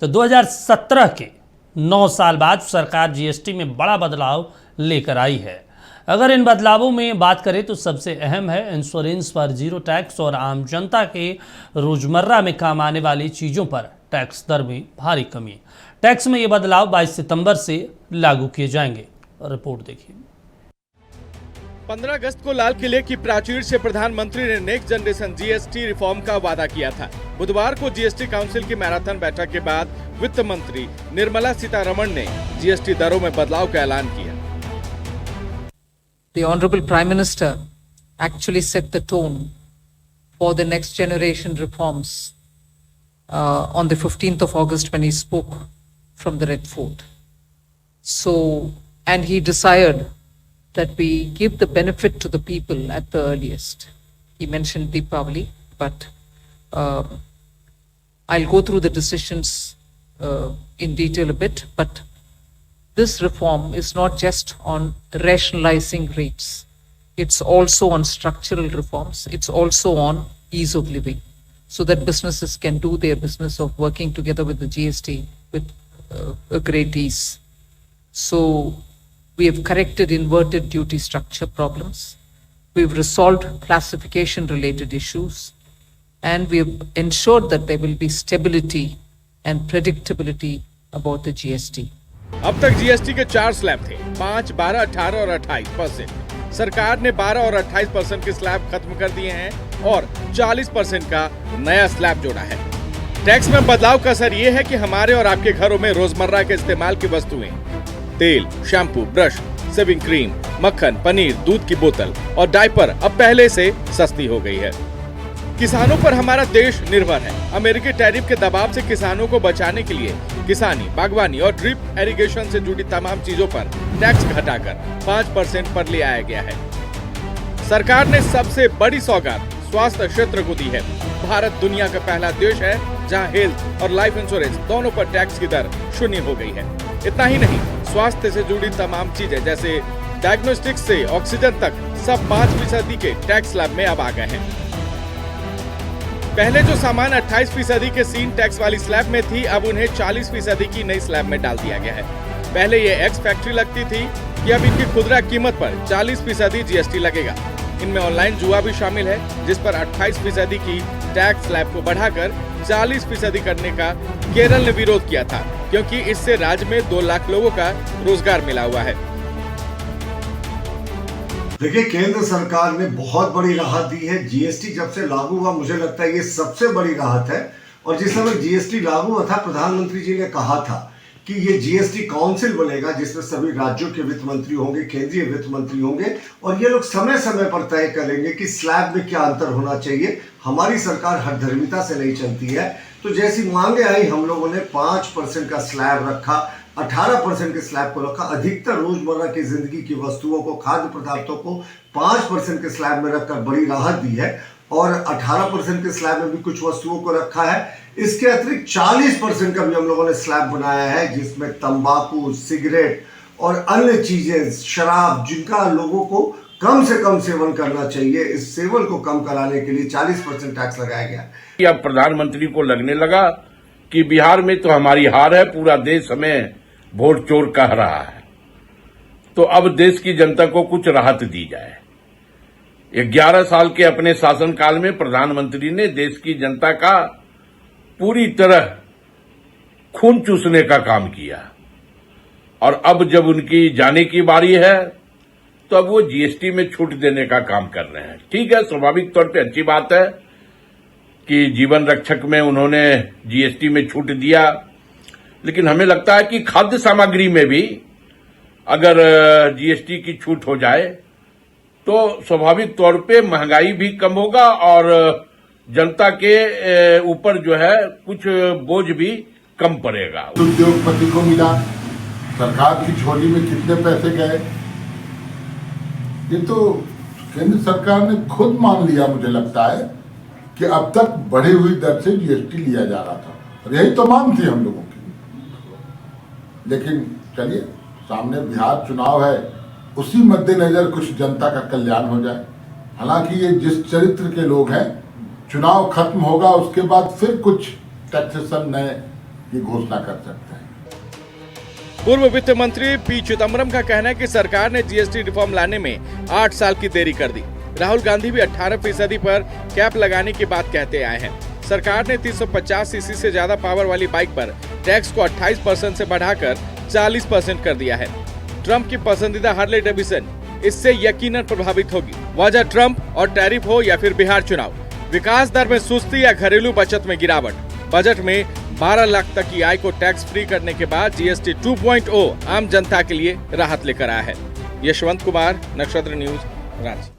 तो 2017 के 9 साल बाद सरकार जीएसटी में बड़ा बदलाव लेकर आई है। अगर इन बदलावों में बात करें तो सबसे अहम है इंश्योरेंस पर जीरो टैक्स और आम जनता के रोजमर्रा में काम आने वाली चीज़ों पर टैक्स दर में भारी कमी। टैक्स में ये बदलाव 22 सितंबर से लागू किए जाएंगे। रिपोर्ट देखिए। 15 अगस्त को लाल किले की प्राचीर से प्रधानमंत्री ने नेक्स्ट जनरेशन जीएसटी रिफॉर्म का वादा किया था। बुधवार को जीएसटी काउंसिल की मैराथन बैठक के बाद वित्त मंत्री निर्मला सीतारमण ने जीएसटी दरों में बदलाव का ऐलान किया। The Honorable Prime Minister actually set the tone for the next generation reforms on the 15th of August when he spoke from the Red Fort. So, and he desired that we give the benefit to the people at the earliest. He mentioned Deepavali, but I'll go through the decisions in detail a bit, but this reform is not just on rationalizing rates. It's also on structural reforms. It's also on ease of living, so that businesses can do their business of working together with the GST with a great ease. So we have corrected inverted duty structure problems. We've resolved classification related issues, and we have ensured that there will be stability and predictability about the GST. अब तक GST के 4 slab थे, 5, 12, 18 और 28%। सरकार ने 12 और 28% के slab खत्म कर दिए हैं और 40% का नया स्लैब जोड़ा है। टैक्स में बदलाव का असर ये है कि हमारे और आपके घरों में रोजमर्रा के इस्तेमाल की वस्तुएं, तेल, शैम्पू, ब्रश, शेविंग क्रीम, मक्खन, पनीर, दूध की बोतल और डायपर अब पहले से सस्ती हो गई है। किसानों पर हमारा देश निर्भर है। अमेरिकी टैरिफ के दबाव से किसानों को बचाने के लिए किसानी, बागवानी और ड्रिप इरिगेशन से जुड़ी तमाम चीजों पर टैक्स घटाकर 5% पर ले आया गया है। सरकार ने सबसे बड़ी सौगात स्वास्थ्य क्षेत्र को दी है। भारत दुनिया का पहला देश है जहां हेल्थ और लाइफ इंश्योरेंस दोनों पर टैक्स की दर 0 हो गई है। इतना ही नहीं, स्वास्थ्य से जुड़ी तमाम चीजें जैसे डायग्नोस्टिक्स से ऑक्सीजन तक सब 5% के टैक्स स्लैब में अब आ गए हैं। पहले जो सामान 28% के सीन टैक्स वाली स्लैब में थी, अब उन्हें 40% की नई स्लैब में डाल दिया गया है। पहले ये एक्स फैक्ट्री लगती थी कि अब इनकी खुदरा कीमत पर 40% जीएसटी लगेगा। इनमें ऑनलाइन जुआ भी शामिल है, जिस पर 28% की टैक्स स्लैब को बढ़ाकर 40% करने का केरल ने विरोध किया था, क्योंकि इससे राज्य में 2 लाख लोगों का रोजगार मिला हुआ है। देखिए, केंद्र सरकार ने बहुत बड़ी राहत दी है। जीएसटी जब से लागू हुआ, मुझे लगता है ये सबसे बड़ी राहत है। और जिस समय जीएसटी लागू हुआ था, प्रधानमंत्री जी ने कहा था कि ये जीएसटी काउंसिल बनेगा जिसमें सभी राज्यों के वित्त मंत्री होंगे, केंद्रीय वित्त मंत्री होंगे, और ये लोग समय समय पर तय करेंगे कि स्लैब में क्या अंतर होना चाहिए। हमारी सरकार हठधर्मिता से नहीं चलती है। तो जैसी मांगे आई, हम लोगों ने 5% का स्लैब रखा, 18% के स्लैब को रखा। अधिकतर रोजमर्रा की जिंदगी की वस्तुओं को, खाद्य पदार्थों को 5% के स्लैब में रखकर बड़ी राहत दी है, और 18% के स्लैब में भी कुछ वस्तुओं को रखा है। इसके अतिरिक्त 40% का भी हम लोगों ने स्लैब बनाया है, जिसमें तंबाकू, सिगरेट और अन्य चीजें, शराब, जिनका लोगों को कम से कम सेवन करना चाहिए, इस सेवन को कम कराने के लिए 40% टैक्स लगाया गया। अब प्रधानमंत्री को लगने लगा कि बिहार में तो हमारी हार है, पूरा देश हमें वोट चोर कह रहा है, तो अब देश की जनता को कुछ राहत दी जाए। 11 साल के अपने शासनकाल में प्रधानमंत्री ने देश की जनता का पूरी तरह खून चूसने का काम किया, और अब जब उनकी जाने की बारी है तो अब वो जीएसटी में छूट देने का काम कर रहे हैं। ठीक है, स्वाभाविक तौर पे अच्छी बात है कि जीवन रक्षक में उन्होंने जीएसटी में छूट दिया, लेकिन हमें लगता है कि खाद्य सामग्री में भी अगर जीएसटी की छूट हो जाए तो स्वाभाविक तौर पे महंगाई भी कम होगा और जनता के ऊपर जो है कुछ बोझ भी कम पड़ेगा। उद्योगपति को मिला, सरकार की झोली में कितने पैसे गए, ये तो केंद्र सरकार ने खुद मान लिया। मुझे लगता है कि अब तक बढ़ी हुई दर से जीएसटी लिया जा रहा था, और यही तो मांग थी हम लोगों की। लेकिन चलिए, सामने बिहार चुनाव है, उसी मद्देनजर कुछ जनता का कल्याण हो जाए। हालांकि ये जिस चरित्र के लोग हैं, चुनाव खत्म होगा उसके बाद फिर कुछ टैक्सेशन नए की घोषणा कर सकते हैं। पूर्व वित्त मंत्री पी चिदम्बरम का कहना है कि सरकार ने जीएसटी रिफॉर्म लाने में 8 साल की देरी कर दी। राहुल गांधी भी 18% पर कैप लगाने की बात कहते आए हैं। सरकार ने 350 सीसी से ज्यादा पावर वाली बाइक पर टैक्स को 28% से बढ़ाकर 40% कर दिया है। ट्रंप की पसंदीदा हार्ले डेविडसन इससे यकीनन प्रभावित होगी। वजह ट्रंप और टैरिफ हो या फिर बिहार चुनाव, विकास दर में सुस्ती या घरेलू बचत में गिरावट। बजट में 12 लाख तक की आय को टैक्स फ्री करने के बाद जीएसटी 2.0 आम जनता के लिए राहत लेकर आया है। यशवंत कुमार, नक्षत्र न्यूज, रांची।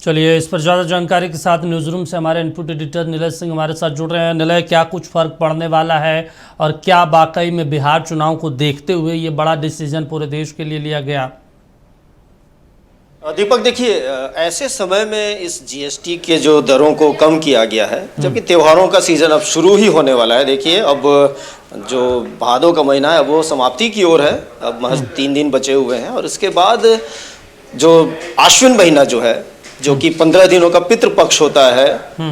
चलिए, इस पर ज़्यादा जानकारी के साथ न्यूज़ रूम से हमारे इनपुट एडिटर निलय सिंह हमारे साथ जुड़ रहे हैं। निलय, क्या कुछ फर्क पड़ने वाला है और क्या वाकई में बिहार चुनाव को देखते हुए ये बड़ा डिसीजन पूरे देश के लिए लिया गया? दीपक, देखिए, ऐसे समय में इस जीएसटी के जो दरों को कम किया गया है, जबकि त्योहारों का सीजन अब शुरू ही होने वाला है। देखिए, अब जो भादों का महीना है वो समाप्ति की ओर है, अब महज 3 दिन बचे हुए हैं और इसके बाद जो आश्विन महीना जो है, जो कि 15 दिनों का पितृपक्ष होता है,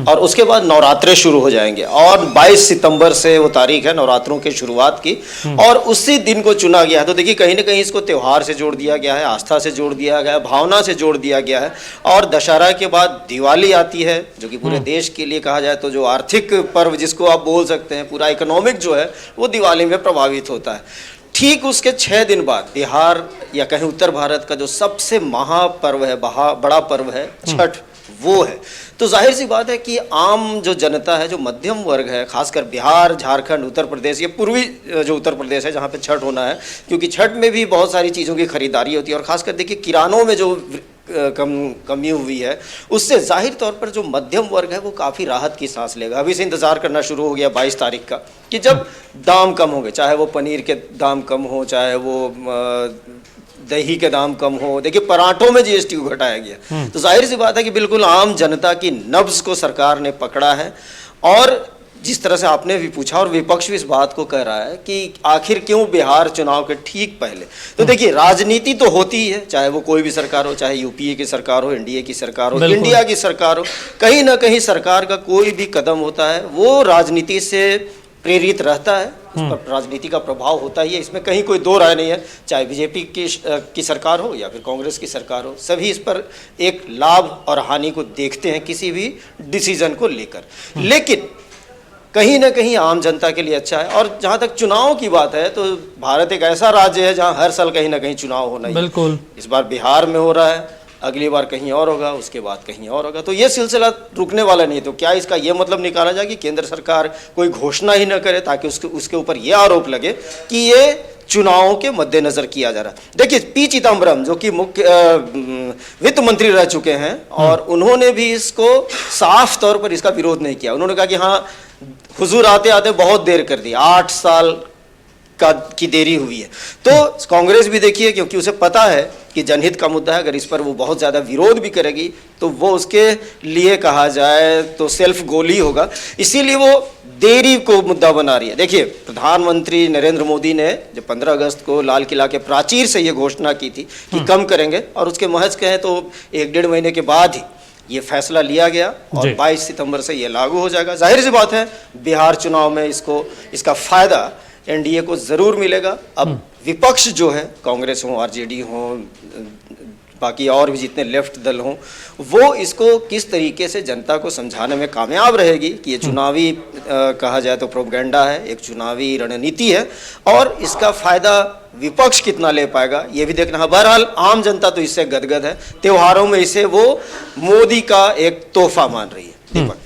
और उसके बाद नवरात्रे शुरू हो जाएंगे और 22 सितंबर से वो तारीख है नवरात्रों की शुरुआत की, और उसी दिन को चुना गया है। तो देखिए, कहीं ना कहीं इसको त्योहार से जोड़ दिया गया है, आस्था से जोड़ दिया गया है, भावना से जोड़ दिया गया है। और दशहरा के बाद दिवाली आती है, जो कि पूरे देश के लिए कहा जाए तो जो आर्थिक पर्व जिसको आप बोल सकते हैं, पूरा इकोनॉमिक जो है वो दिवाली में प्रभावित होता है। ठीक उसके 6 दिन बाद बिहार या कहीं उत्तर भारत का जो सबसे महापर्व है, बड़ा पर्व है छठ, वो है। तो जाहिर सी बात है कि आम जो जनता है, जो मध्यम वर्ग है, खासकर बिहार, झारखंड, उत्तर प्रदेश, ये पूर्वी जो उत्तर प्रदेश है जहाँ पे छठ होना है, क्योंकि छठ में भी बहुत सारी चीज़ों की खरीदारी होती है और खासकर देखिए किरानों में जो कमी हुई है, उससे जाहिर तौर पर जो मध्यम वर्ग है वो काफ़ी राहत की सांस लेगा। अभी से इंतज़ार करना शुरू हो गया 22 तारीख का, कि जब दाम कम होंगे, चाहे वो पनीर के दाम कम हो, चाहे वो दही के दाम कम हो। देखिए, पराठों में जीएसटी को घटाया गया, तो जाहिर सी बात है कि बिल्कुल आम जनता की नब्ज को सरकार ने पकड़ा है। और जिस तरह से आपने भी पूछा और विपक्ष भी इस बात को कह रहा है कि आखिर क्यों बिहार चुनाव के ठीक पहले, तो देखिए, राजनीति तो होती ही है, चाहे वो कोई भी सरकार हो, चाहे यूपीए की सरकार हो, एनडीए की सरकार हो, इंडिया की सरकार हो, कहीं ना कहीं सरकार का कोई भी कदम होता है वो राजनीति से प्रेरित रहता है, उस पर राजनीति का प्रभाव होता ही है, इसमें कहीं कोई दो राय नहीं है। चाहे बीजेपी की सरकार हो या फिर कांग्रेस की सरकार हो, सभी इस पर एक लाभ और हानि को देखते हैं किसी भी डिसीजन को लेकर। लेकिन कहीं ना कहीं आम जनता के लिए अच्छा है। और जहाँ तक चुनाव की बात है, तो भारत एक ऐसा राज्य है जहाँ हर साल कहीं ना कहीं चुनाव होना ही। बिल्कुल, इस बार बिहार में हो रहा है, अगली बार कहीं और होगा, उसके बाद कहीं और होगा, तो ये सिलसिला रुकने वाला नहीं है। तो क्या इसका ये मतलब निकाला जाए कि केंद्र सरकार कोई घोषणा ही न करे ताकि उसके ऊपर ये आरोप लगे कि ये चुनावों के मद्देनजर किया जा रहा है? देखिए, पी चिदम्बरम जो कि मुख्य वित्त मंत्री रह चुके हैं, और उन्होंने भी इसको साफ तौर पर इसका विरोध नहीं किया। उन्होंने कहा कि हाँ, हुजूर आते आते बहुत देर कर दी, 8 साल की देरी हुई है। तो कांग्रेस भी देखिए, क्योंकि उसे पता है कि जनहित का मुद्दा है, अगर इस पर वो बहुत ज़्यादा विरोध भी करेगी तो वो उसके लिए कहा जाए तो सेल्फ गोल ही होगा, इसीलिए वो देरी को मुद्दा बना रही है। देखिए, प्रधानमंत्री नरेंद्र मोदी ने जब 15 अगस्त को लाल किला के प्राचीर से ये घोषणा की थी कि कम करेंगे, और उसके महज कहें तो 1-1.5 महीने के बाद ही ये फैसला लिया गया और 22 सितंबर से ये लागू हो जाएगा। जाहिर सी बात है, बिहार चुनाव में इसका फायदा एनडीए को जरूर मिलेगा। अब विपक्ष जो है, कांग्रेस हो, आरजेडी हो, बाकी और भी जितने लेफ्ट दल हों, वो इसको किस तरीके से जनता को समझाने में कामयाब रहेगी कि ये चुनावी कहा जाए तो प्रोपेगेंडा है, एक चुनावी रणनीति है, और इसका फायदा विपक्ष कितना ले पाएगा ये भी देखना है। बहरहाल आम जनता तो इससे गदगद है, त्योहारों में इसे वो मोदी का एक तोहफा मान रही है। दीपक,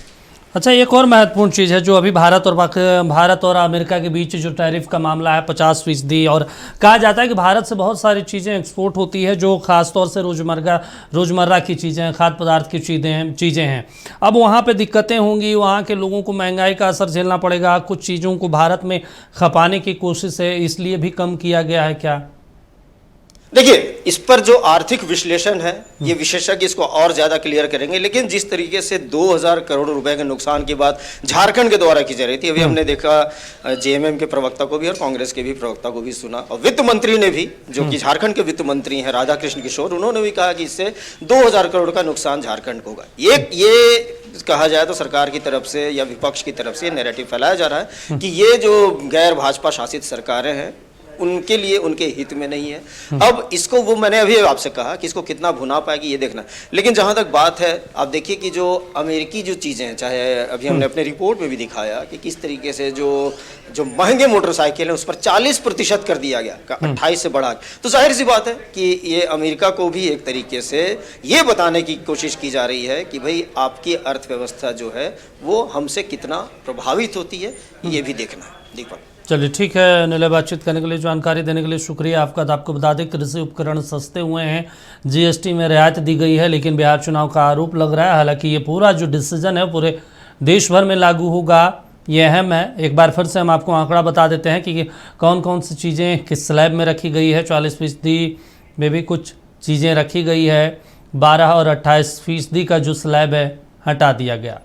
अच्छा, एक और महत्वपूर्ण चीज़ है जो अभी भारत और अमेरिका के बीच जो टैरिफ का मामला है 50%, और कहा जाता है कि भारत से बहुत सारी चीज़ें एक्सपोर्ट होती है जो ख़ासतौर से रोज़मर्रा की चीज़ें, खाद्य पदार्थ की चीज़ें हैं। अब वहाँ पे दिक्कतें होंगी, वहाँ के लोगों को महंगाई का असर झेलना पड़ेगा, कुछ चीज़ों को भारत में खपाने की कोशिश है, इसलिए भी कम किया गया है क्या? देखिए, इस पर जो आर्थिक विश्लेषण है ये विशेषज्ञ इसको और ज्यादा क्लियर करेंगे, लेकिन जिस तरीके से 2000 करोड़ रुपए के नुकसान की बात झारखंड के द्वारा की जा रही थी, अभी हमने देखा जेएमएम के प्रवक्ता को भी और कांग्रेस के भी प्रवक्ता को भी सुना, और वित्त मंत्री ने भी, जो कि झारखंड के वित्त मंत्री हैं राधाकृष्ण किशोर, उन्होंने भी कहा कि इससे 2000 करोड़ का नुकसान झारखंड को होगा। ये कहा जाए तो सरकार की तरफ से या विपक्ष की तरफ से नैरेटिव फैलाया जा रहा है कि ये जो गैर भाजपा शासित सरकारें हैं उनके लिए उनके हित में नहीं है। अब इसको वो मैंने अभी आपसे कहा कि इसको कितना भुना पाएगी ये देखना। लेकिन जहां तक बात है, आप देखिए कि जो अमेरिकी जो चीज़ें हैं, चाहे अभी हमने अपने रिपोर्ट में भी दिखाया कि किस तरीके से जो महंगे मोटरसाइकिल हैं उस पर 40% कर दिया गया, 28 से बढ़ा। तो जाहिर सी बात है कि ये अमेरिका को भी एक तरीके से ये बताने की कोशिश की जा रही है कि भाई आपकी अर्थव्यवस्था जो है वो हमसे कितना प्रभावित होती है, ये भी देखना है। दीपक, चलिए ठीक है अनिल, बातचीत करने के लिए, जानकारी देने के लिए शुक्रिया आपका। तो आपको बता दें कृषि उपकरण सस्ते हुए हैं, जीएसटी में रियायत दी गई है, लेकिन बिहार चुनाव का आरोप लग रहा है। हालांकि ये पूरा जो डिसीजन है पूरे देश भर में लागू होगा, ये अहम है। एक बार फिर से हम आपको आंकड़ा बता देते हैं कि कौन कौन सी चीज़ें किस स्लैब में रखी गई है। 40% में भी कुछ चीज़ें रखी गई है, 12 और 28% का जो स्लैब है हटा दिया गया।